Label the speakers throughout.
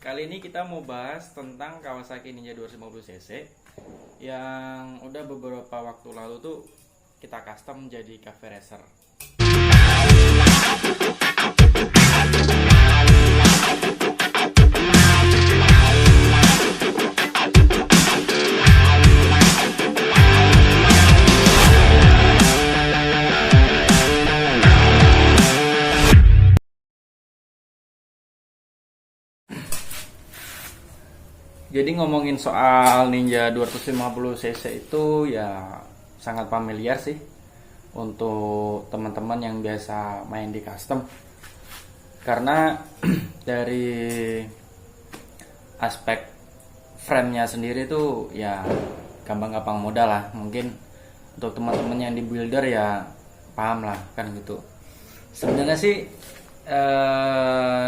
Speaker 1: Kali ini kita mau bahas tentang Kawasaki Ninja 250cc yang udah beberapa waktu lalu tuh kita custom jadi cafe racer. Jadi ngomongin soal Ninja 250cc itu ya sangat familiar sih untuk teman-teman yang biasa main di custom. Karena dari aspek frame-nya sendiri tuh ya gampang-gampang modal lah. Mungkin untuk teman-teman yang di builder ya paham lah kan gitu. Sebenarnya sih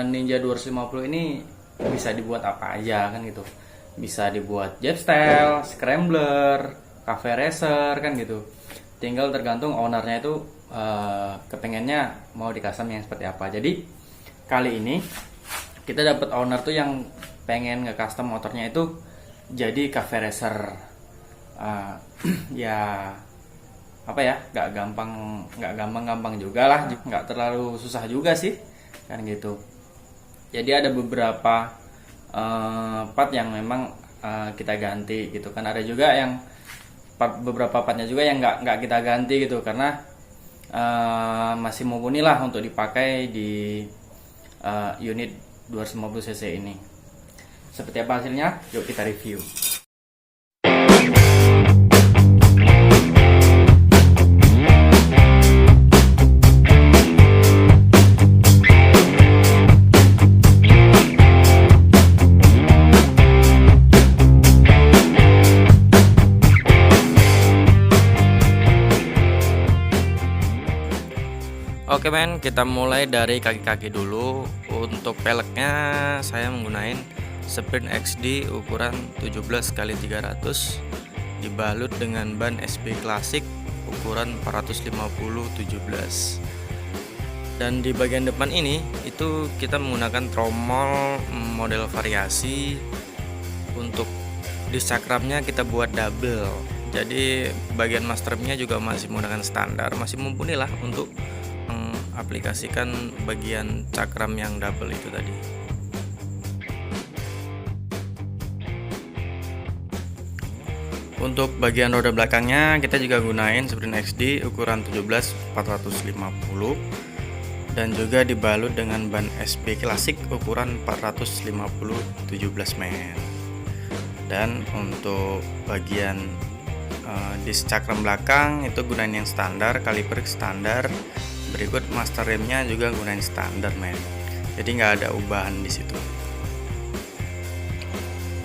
Speaker 1: Ninja 250 ini bisa dibuat apa aja kan gitu. Bisa dibuat jet style, scrambler, cafe racer kan gitu. Tinggal tergantung ownernya itu kepengennya mau di custom yang seperti apa. Jadi kali ini kita dapat owner tuh yang pengen nge-custom motornya itu jadi cafe racer. Ya apa ya, nggak gampang juga lah, nggak terlalu susah juga sih kan gitu. Jadi ada beberapa part yang memang kita ganti gitu kan. Ada juga yang beberapa partnya juga yang nggak kita ganti gitu karena masih mumpuni lah untuk dipakai di unit 250cc ini. Seperti apa hasilnya? Yuk kita review. Oke men, kita mulai dari kaki-kaki dulu. Untuk peleknya saya menggunakan Sprint XD ukuran 17x300 dibalut dengan ban SB Classic ukuran 450/17. Dan di bagian depan ini itu kita menggunakan tromol model variasi. Untuk disc cakramnya kita buat double. Jadi bagian masternya juga masih menggunakan standar, masih mumpuni lah untuk aplikasikan bagian cakram yang double itu tadi. Untuk bagian roda belakangnya kita juga gunain Sprint XD ukuran 17/450 dan juga dibalut dengan ban SB Classic ukuran 450/17 men. Dan untuk bagian disc cakram belakang itu gunain yang standar, kaliper standar. Berikut master remnya juga gunain standar men, jadi nggak ada ubahan di situ.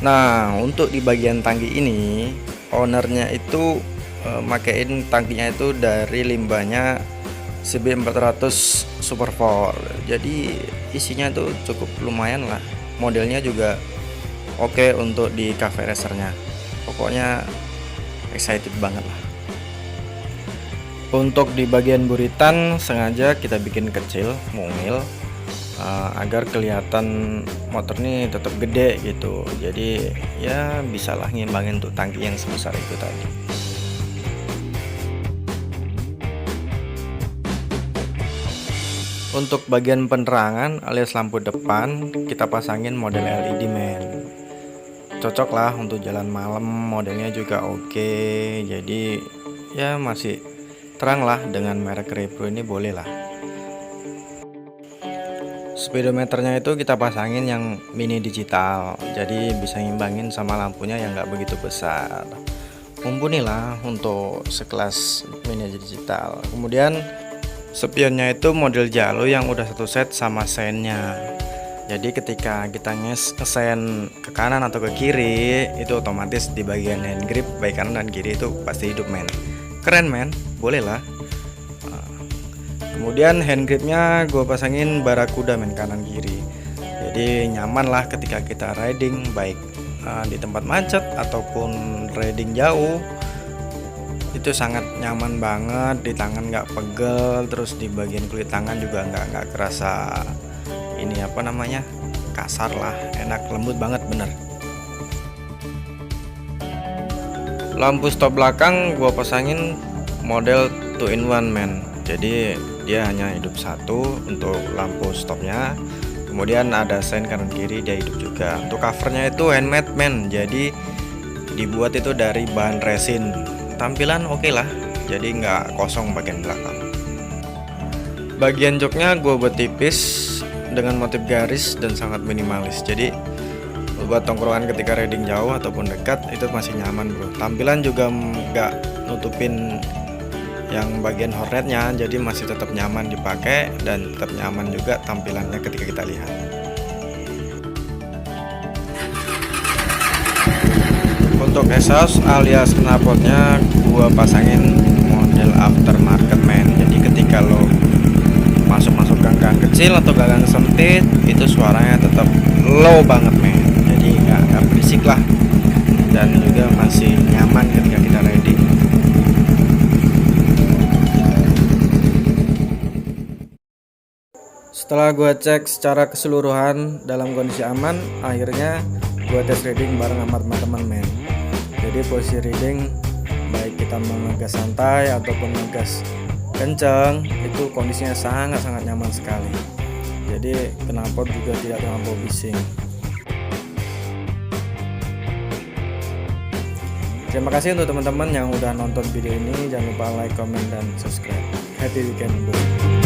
Speaker 1: Nah untuk di bagian tangki ini ownernya itu makein tangkinya itu dari limbahnya CB400 Super 4. Jadi isinya itu cukup lumayan lah, modelnya juga oke untuk di cafe racernya. Pokoknya excited banget lah. Untuk di bagian buritan sengaja kita bikin kecil, mungil, agar kelihatan motor ini tetap gede gitu. Jadi ya bisalah ngimbangin untuk tangki yang sebesar itu tadi. Untuk bagian penerangan alias lampu depan kita pasangin model LED men. Cocok lah untuk jalan malam, modelnya juga oke. Jadi ya masih terang lah, dengan merek Repro ini boleh lah. Speedometernya itu kita pasangin yang mini digital, jadi bisa ngimbangin sama lampunya yang nggak begitu besar. Mumpuni lah untuk sekelas mini digital. Kemudian spionnya itu model Jalo yang udah satu set sama sennya. Jadi ketika kita ngesen ke kanan atau ke kiri itu otomatis di bagian hand grip baik kanan dan kiri itu pasti hidup men. Keren men, boleh lah. Kemudian hand gripnya gue pasangin Barakuda men, kanan kiri. Jadi nyaman lah ketika kita riding, baik di tempat macet ataupun riding jauh. Itu sangat nyaman banget, di tangan nggak pegel, terus di bagian kulit tangan juga nggak kerasa ini apa namanya, kasar lah, enak, lembut banget bener. Lampu stop belakang gua pasangin model 2-in-1 men. Jadi dia hanya hidup satu untuk lampu stopnya, kemudian ada sein kanan kiri dia hidup juga. Untuk covernya itu handmade men, jadi dibuat itu dari bahan resin. Tampilan oke lah, jadi nggak kosong bagian belakang. Bagian joknya gue buat tipis dengan motif garis dan sangat minimalis, jadi buat tongkrongan ketika riding jauh ataupun dekat itu masih nyaman bro. Tampilan juga nggak nutupin yang bagian hornetnya, jadi masih tetap nyaman dipakai dan tetap nyaman juga tampilannya ketika kita lihat. Untuk exhaust alias knalpotnya gua pasangin model aftermarket man. Jadi ketika lo masuk gang kecil atau gang sempit itu suaranya tetap low banget men. Jadi nggak berisik lah dan juga masih nyaman ketika kita riding. Setelah gue cek secara keseluruhan dalam kondisi aman, akhirnya gue tes riding bareng sama teman-teman men. Jadi posisi riding baik kita mau ngegas santai ataupun ngegas kenceng itu kondisinya sangat-sangat nyaman sekali. Jadi knalpot juga tidak terlampau bising. Terima kasih untuk teman-teman yang udah nonton video ini. Jangan lupa like, comment, dan subscribe. Happy weekend bro.